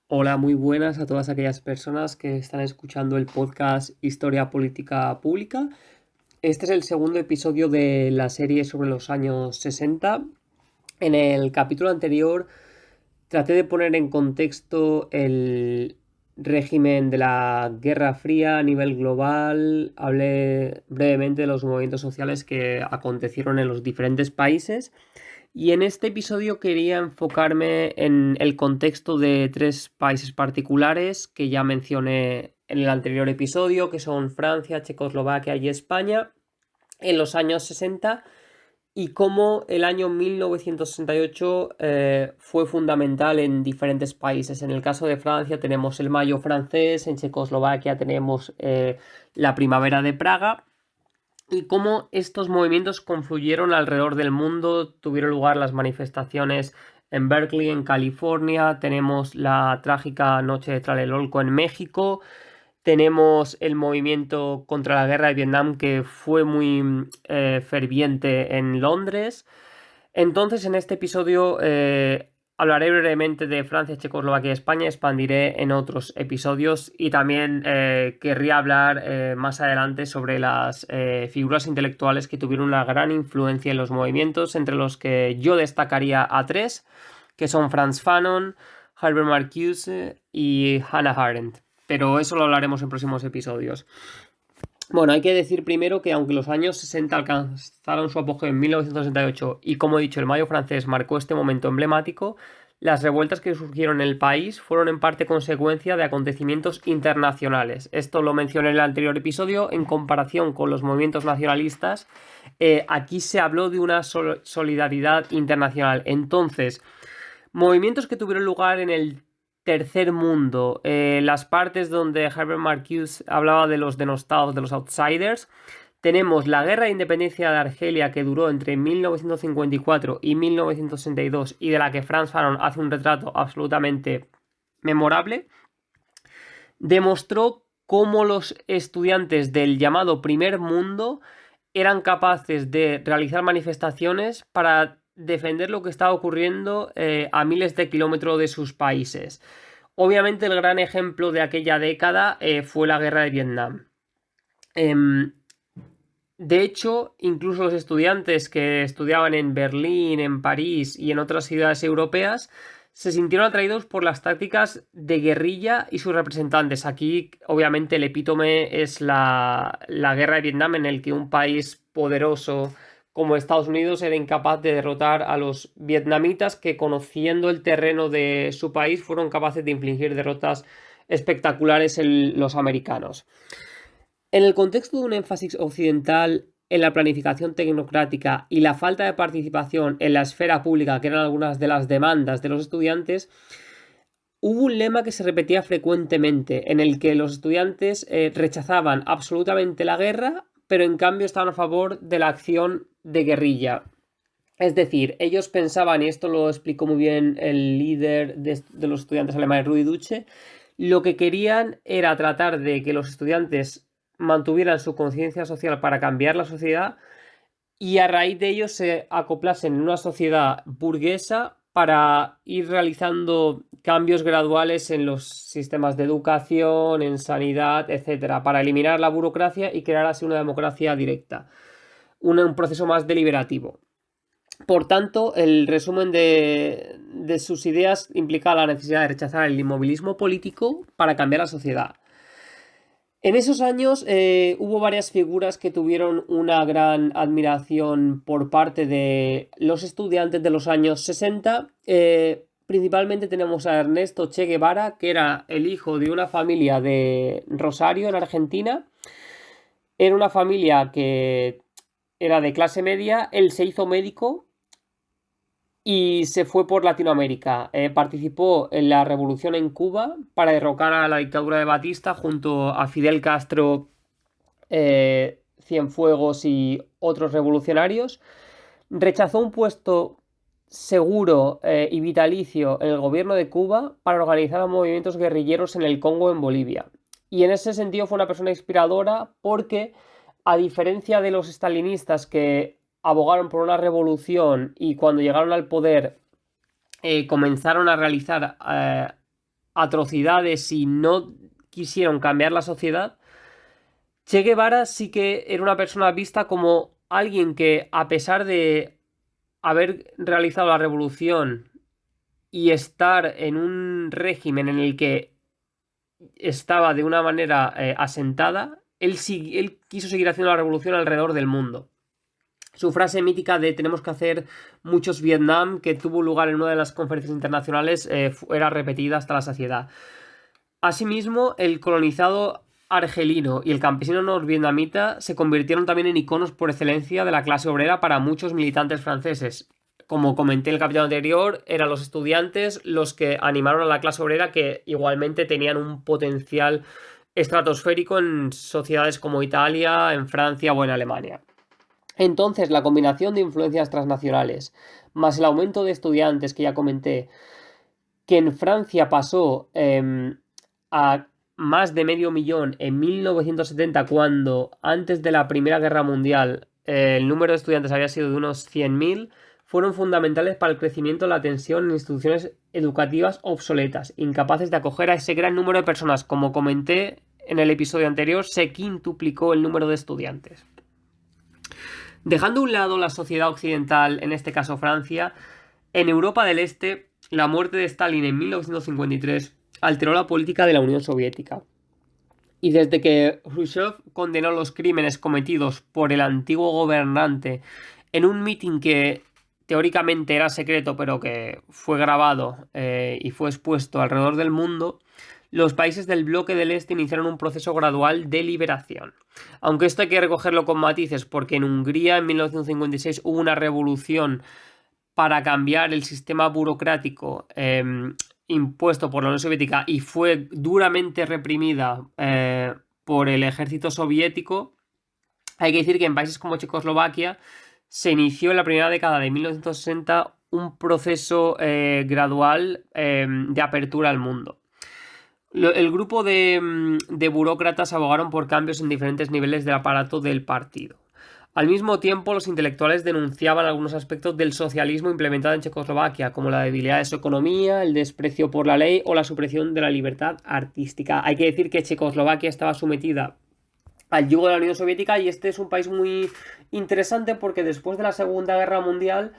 Hola, muy buenas a todas aquellas personas que están escuchando el podcast Historia Política Pública. Este es el segundo episodio de la serie sobre los años 60. En el capítulo anterior traté de poner en contexto el régimen de la Guerra Fría a nivel global. Hablé brevemente de los movimientos sociales que acontecieron en los diferentes países. Y en este episodio quería enfocarme en el contexto de tres países particulares que ya mencioné en el anterior episodio, que son Francia, Checoslovaquia y España, en los años 60, y cómo el año 1968 fue fundamental en diferentes países. En el caso de Francia tenemos el Mayo francés, en Checoslovaquia tenemos la Primavera de Praga, y cómo estos movimientos confluyeron alrededor del mundo. Tuvieron lugar las manifestaciones en Berkeley, en California. Tenemos la trágica Noche de Tlatelolco en México. Tenemos el movimiento contra la guerra de Vietnam, que fue muy ferviente en Londres. Entonces, en este episodio hablaré brevemente de Francia, Checoslovaquia y España. Expandiré en otros episodios y también querría hablar más adelante sobre las figuras intelectuales que tuvieron una gran influencia en los movimientos, entre los que yo destacaría a tres, que son Frantz Fanon, Herbert Marcuse y Hannah Arendt. Pero eso lo hablaremos en próximos episodios. Bueno, hay que decir primero que aunque los años 60 alcanzaron su apogeo en 1968 y como he dicho el Mayo francés marcó este momento emblemático, las revueltas que surgieron en el país fueron en parte consecuencia de acontecimientos internacionales. Esto lo mencioné en el anterior episodio. En comparación con los movimientos nacionalistas, aquí se habló de una solidaridad internacional. Entonces, movimientos que tuvieron lugar en el tercer mundo, las partes donde Herbert Marcuse hablaba de los denostados, de los outsiders. Tenemos la guerra de independencia de Argelia, que duró entre 1954 y 1962 y de la que Frantz Fanon hace un retrato absolutamente memorable. Demostró cómo los estudiantes del llamado primer mundo eran capaces de realizar manifestaciones para defender lo que estaba ocurriendo a miles de kilómetros de sus países. Obviamente el gran ejemplo de aquella década fue la guerra de Vietnam. Em, de hecho, incluso los estudiantes que estudiaban en Berlín, en París y en otras ciudades europeas se sintieron atraídos por las tácticas de guerrilla y sus representantes. Aquí, obviamente, el epítome es la guerra de Vietnam, en el que un país poderoso como Estados Unidos era incapaz de derrotar a los vietnamitas, que, conociendo el terreno de su país, fueron capaces de infligir derrotas espectaculares en los americanos. En el contexto de un énfasis occidental en la planificación tecnocrática y la falta de participación en la esfera pública, que eran algunas de las demandas de los estudiantes, hubo un lema que se repetía frecuentemente, en el que los estudiantes rechazaban absolutamente la guerra, pero en cambio estaban a favor de la acción de guerrilla. Es decir, ellos pensaban, y esto lo explicó muy bien el líder de los estudiantes alemanes, Rudi Dutschke, lo que querían era tratar de que los estudiantes mantuvieran su conciencia social para cambiar la sociedad, y a raíz de ello se acoplasen en una sociedad burguesa para ir realizando cambios graduales en los sistemas de educación, en sanidad, etcétera, para eliminar la burocracia y crear así una democracia directa, un proceso más deliberativo. Por tanto, el resumen de sus ideas implica la necesidad de rechazar el inmovilismo político para cambiar la sociedad. En esos años hubo varias figuras que tuvieron una gran admiración por parte de los estudiantes de los años 60. Principalmente tenemos a Ernesto Che Guevara, que era el hijo de una familia de Rosario, en Argentina. Era una familia que era de clase media. Él se hizo médico y se fue por Latinoamérica. Participó en la revolución en Cuba para derrocar a la dictadura de Batista junto a Fidel Castro, Cienfuegos y otros revolucionarios. Rechazó un puesto seguro y vitalicio en el gobierno de Cuba para organizar movimientos guerrilleros en el Congo, en Bolivia. Y en ese sentido fue una persona inspiradora porque, a diferencia de los estalinistas que abogaron por una revolución y cuando llegaron al poder comenzaron a realizar atrocidades y no quisieron cambiar la sociedad, Che Guevara sí que era una persona vista como alguien que, a pesar de haber realizado la revolución y estar en un régimen en el que estaba de una manera asentada, él quiso seguir haciendo la revolución alrededor del mundo. Su frase mítica de tenemos que hacer muchos Vietnam, que tuvo lugar en una de las conferencias internacionales, era repetida hasta la saciedad. Asimismo, el colonizado argelino y el campesino norvietnamita se convirtieron también en iconos por excelencia de la clase obrera para muchos militantes franceses. Como comenté en el capítulo anterior, eran los estudiantes los que animaron a la clase obrera, que igualmente tenían un potencial estratosférico en sociedades como Italia, en Francia o en Alemania. Entonces, la combinación de influencias transnacionales, más el aumento de estudiantes que ya comenté, que en Francia pasó a más de 500.000 en 1970, cuando antes de la Primera Guerra Mundial el número de estudiantes había sido de unos 100.000, fueron fundamentales para el crecimiento de la tensión en instituciones educativas obsoletas, incapaces de acoger a ese gran número de personas. Como comenté en el episodio anterior, se quintuplicó el número de estudiantes. Dejando a un lado la sociedad occidental, en este caso Francia, en Europa del Este, la muerte de Stalin en 1953 alteró la política de la Unión Soviética. Y desde que Khrushchev condenó los crímenes cometidos por el antiguo gobernante en un mitin que teóricamente era secreto, pero que fue grabado y fue expuesto alrededor del mundo, los países del bloque del Este iniciaron un proceso gradual de liberación. Aunque esto hay que recogerlo con matices, porque en Hungría en 1956 hubo una revolución para cambiar el sistema burocrático impuesto por la Unión Soviética y fue duramente reprimida por el ejército soviético. Hay que decir que en países como Checoslovaquia se inició en la primera década de 1960 un proceso gradual de apertura al mundo. El grupo de burócratas abogaron por cambios en diferentes niveles del aparato del partido. Al mismo tiempo, los intelectuales denunciaban algunos aspectos del socialismo implementado en Checoslovaquia, como la debilidad de su economía, el desprecio por la ley o la supresión de la libertad artística. Hay que decir que Checoslovaquia estaba sometida al yugo de la Unión Soviética, y este es un país muy interesante porque después de la Segunda Guerra Mundial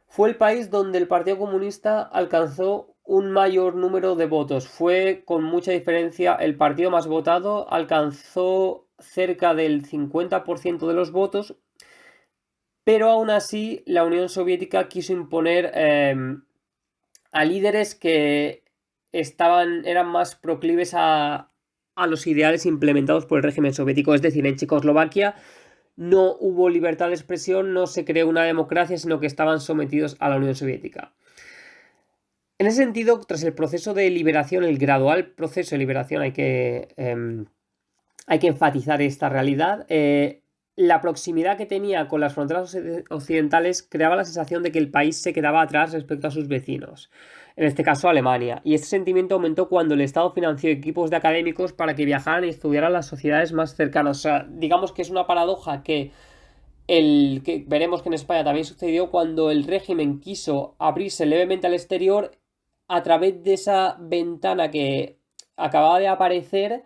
fue el país donde el Partido Comunista alcanzó un mayor número de votos. Fue con mucha diferencia el partido más votado, alcanzó cerca del 50% de los votos, pero aún así la Unión Soviética quiso imponer a líderes que eran más proclives a los ideales implementados por el régimen soviético. Es decir, en Checoslovaquia no hubo libertad de expresión, no se creó una democracia, sino que estaban sometidos a la Unión Soviética. En ese sentido, tras el proceso de liberación, el gradual proceso de liberación, hay que enfatizar esta realidad. La proximidad que tenía con las fronteras occidentales creaba la sensación de que el país se quedaba atrás respecto a sus vecinos, en este caso Alemania, y este sentimiento aumentó cuando el Estado financió equipos de académicos para que viajaran y estudiaran las sociedades más cercanas. O sea, digamos que es una paradoja que veremos que en España también sucedió cuando el régimen quiso abrirse levemente al exterior. A través de esa ventana que acababa de aparecer,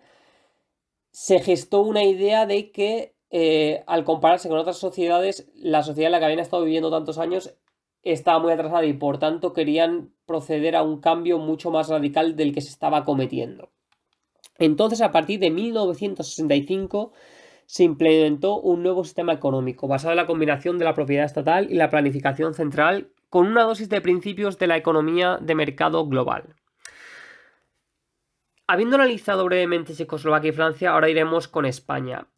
se gestó una idea de que al compararse con otras sociedades, la sociedad en la que habían estado viviendo tantos años estaba muy atrasada y por tanto querían proceder a un cambio mucho más radical del que se estaba cometiendo. Entonces, a partir de 1965 se implementó un nuevo sistema económico basado en la combinación de la propiedad estatal y la planificación central, con una dosis de principios de la economía de mercado global. Habiendo analizado brevemente Checoslovaquia y Francia, ahora iremos con España.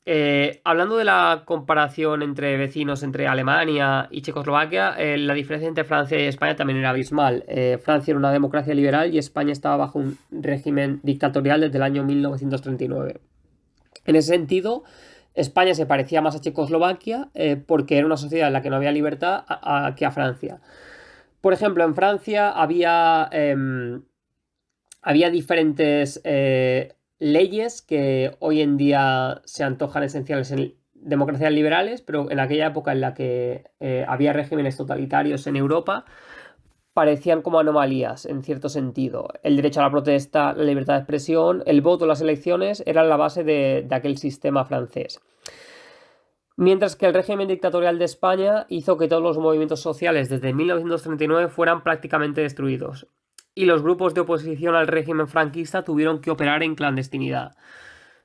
Hablando de la comparación entre vecinos, entre Alemania y Checoslovaquia, la diferencia entre Francia y España también era abismal. Francia era una democracia liberal y España estaba bajo un régimen dictatorial desde el año 1939. En ese sentido, España se parecía más a Checoslovaquia porque era una sociedad en la que no había libertad que a Francia. Por ejemplo, en Francia había diferentes leyes que hoy en día se antojan esenciales en democracias liberales, pero en aquella época en la que había regímenes totalitarios en Europa, parecían como anomalías en cierto sentido. El derecho a la protesta, la libertad de expresión, el voto, las elecciones eran la base de aquel sistema francés. Mientras que el régimen dictatorial de España hizo que todos los movimientos sociales desde 1939 fueran prácticamente destruidos, y los grupos de oposición al régimen franquista tuvieron que operar en clandestinidad.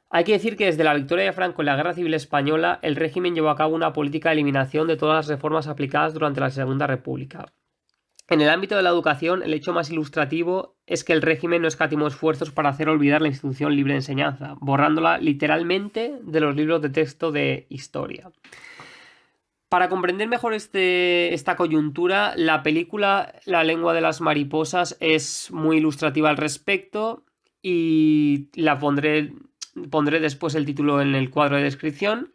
Hay que decir que desde la victoria de Franco en la Guerra Civil Española, el régimen llevó a cabo una política de eliminación de todas las reformas aplicadas durante la Segunda República. En el ámbito de la educación, el hecho más ilustrativo es que el régimen no escatimó esfuerzos para hacer olvidar la institución libre de enseñanza, borrándola literalmente de los libros de texto de historia. Para comprender mejor esta coyuntura, la película La lengua de las mariposas es muy ilustrativa al respecto y la pondré después el título en el cuadro de descripción.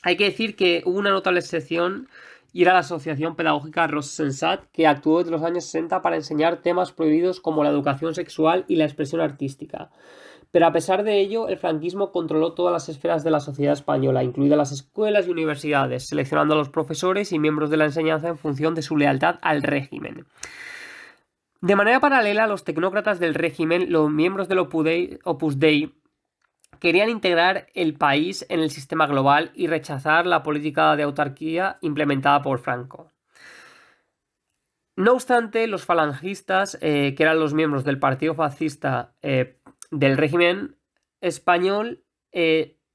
Hay que decir que hubo una notable excepción y era la Asociación Pedagógica Ros-Sensat, que actuó desde los años 60 para enseñar temas prohibidos como la educación sexual y la expresión artística. Pero a pesar de ello, el franquismo controló todas las esferas de la sociedad española, incluidas las escuelas y universidades, seleccionando a los profesores y miembros de la enseñanza en función de su lealtad al régimen. De manera paralela, los tecnócratas del régimen, los miembros del Opus Dei, querían integrar el país en el sistema global y rechazar la política de autarquía implementada por Franco. No obstante, los falangistas, que eran los miembros del partido fascista del régimen español,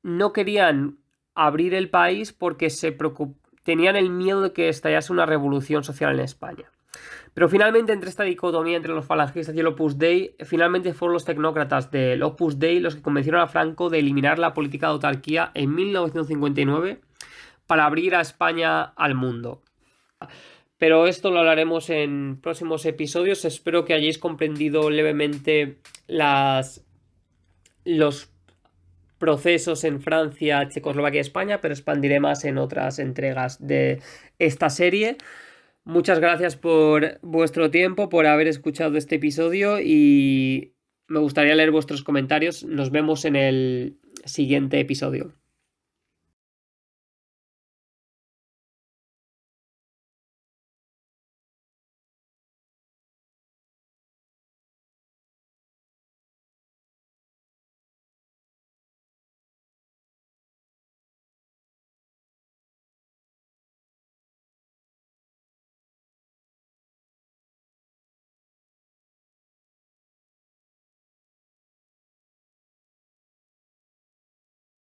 no querían abrir el país porque tenían el miedo de que estallase una revolución social en España. Pero finalmente, entre esta dicotomía entre los falangistas y el Opus Dei, finalmente fueron los tecnócratas del Opus Dei los que convencieron a Franco de eliminar la política de autarquía en 1959 para abrir a España al mundo. Pero esto lo hablaremos en próximos episodios. Espero que hayáis comprendido levemente los procesos en Francia, Checoslovaquia y España, pero expandiré más en otras entregas de esta serie. Muchas gracias por vuestro tiempo, por haber escuchado este episodio y me gustaría leer vuestros comentarios. Nos vemos en el siguiente episodio.